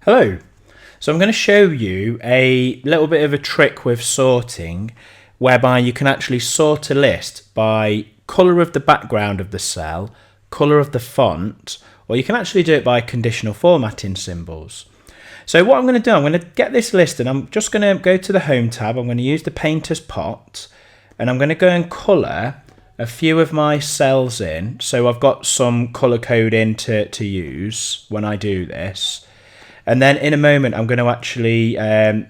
Hello. So I'm going to show you a little bit of a trick with sorting whereby you can actually sort a list by colour of the background of the cell, colour of the font, or you can actually do it by conditional formatting symbols. So what I'm going to do, I'm going to get this list and I'm just going to go to the Home tab. I'm going to use the Painter's Pot and I'm going to go and colour a few of my cells in. So I've got some colour coding to use when I do this. And then in a moment, I'm going to actually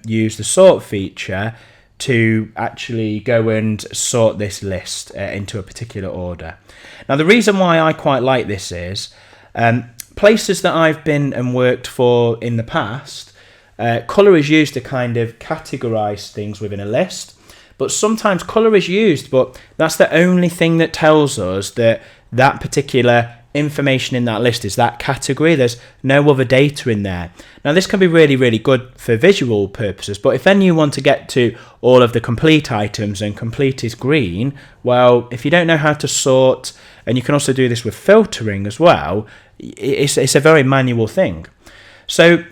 use the sort feature to actually go and sort this list into a particular order. Now, the reason why I quite like this is places that I've been and worked for in the past, colour is used to kind of categorise things within a list. But sometimes colour is used, but that's the only thing that tells us that that particular information in that list is that category. There's no other data in there. Now this can be really good for visual purposes, but if then you want to get to all of the complete items and complete is green, well, if you don't know how to sort, and you can also do this with filtering as well, it's a very manual thing. So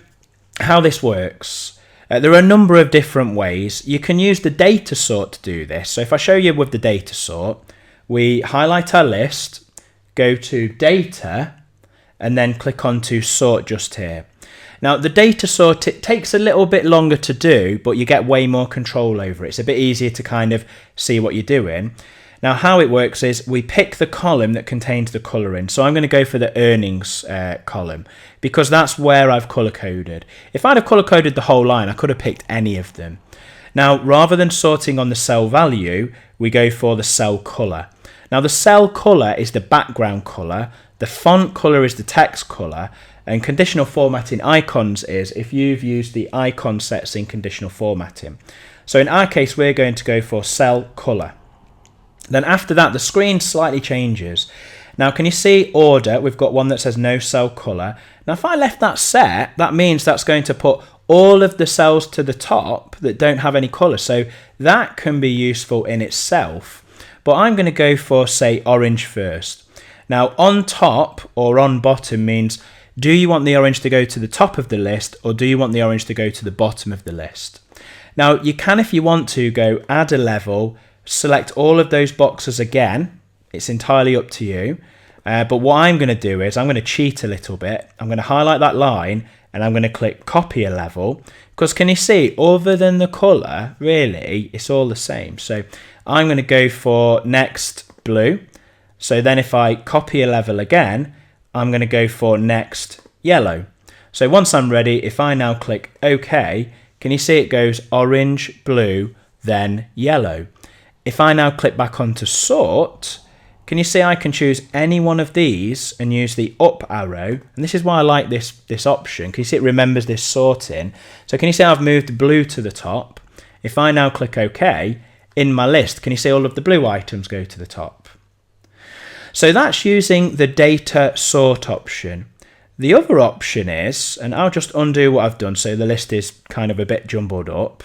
how this works, there are a number of different ways. You can use the data sort to do this. So if I show you with the data sort, we highlight our list, go to data and then click on to sort just here. Now the data sort, it takes a little bit longer to do, but you get way more control over it. It's a bit easier to kind of see what you're doing. Now how it works is we pick the column that contains the colour in. So I'm going to go for the earnings column because that's where I've colour coded. If I'd have colour coded the whole line, I could have picked any of them. Now rather than sorting on the cell value, we go for the cell colour. Now the cell colour is the background colour, the font colour is the text colour, and conditional formatting icons is if you've used the icon sets in conditional formatting. So in our case, we're going to go for cell colour. Then after that, the screen slightly changes. Now can you see order? We've got one that says no cell colour. Now if I left that set, that means that's going to put all of the cells to the top that don't have any colour. So that can be useful in itself. But I'm going to go for, say, orange first. Now, on top or on bottom means, do you want the orange to go to the top of the list or do you want the orange to go to the bottom of the list? Now, you can, if you want to, go add a level, select all of those boxes again. It's entirely up to you. But what I'm going to do is I'm going to cheat a little bit. I'm going to highlight that line and I'm going to click copy a level. Because can you see, other than the colour, really, it's all the same. So I'm going to go for next blue. So then if I copy a level again, I'm going to go for next yellow. So once I'm ready, if I now click OK, can you see it goes orange, blue, then yellow. If I now click back onto sort, can you see I can choose any one of these and use the up arrow? And this is why I like this option. Can you see it remembers this sorting? So can you see I've moved blue to the top? If I now click OK, in my list, can you see all of the blue items go to the top? So that's using the data sort option. The other option is, and I'll just undo what I've done so the list is kind of a bit jumbled up.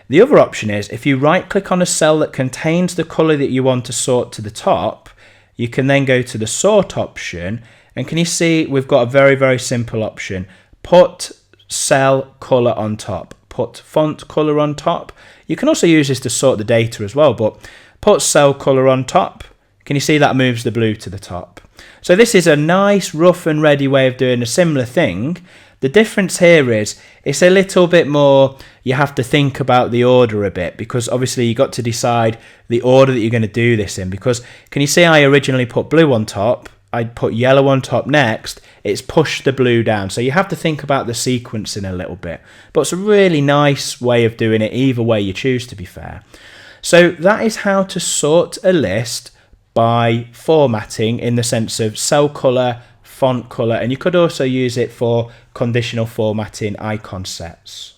The other option is if you right click on a cell that contains the colour that you want to sort to the top, you can then go to the sort option and can you see we've got a very simple option. Put cell colour on top, put font colour on top. You can also use this to sort the data as well, but put cell colour on top. Can you see that moves the blue to the top? So this is a nice rough and ready way of doing a similar thing. The difference here is it's a little bit more, you have to think about the order a bit because obviously you got to decide the order that you're going to do this in because can you see I originally put blue on top, I put yellow on top next, it's pushed the blue down. So you have to think about the sequencing a little bit. But it's a really nice way of doing it either way you choose, to be fair. So that is how to sort a list by formatting in the sense of cell colour, font colour, and you could also use it for conditional formatting icon sets.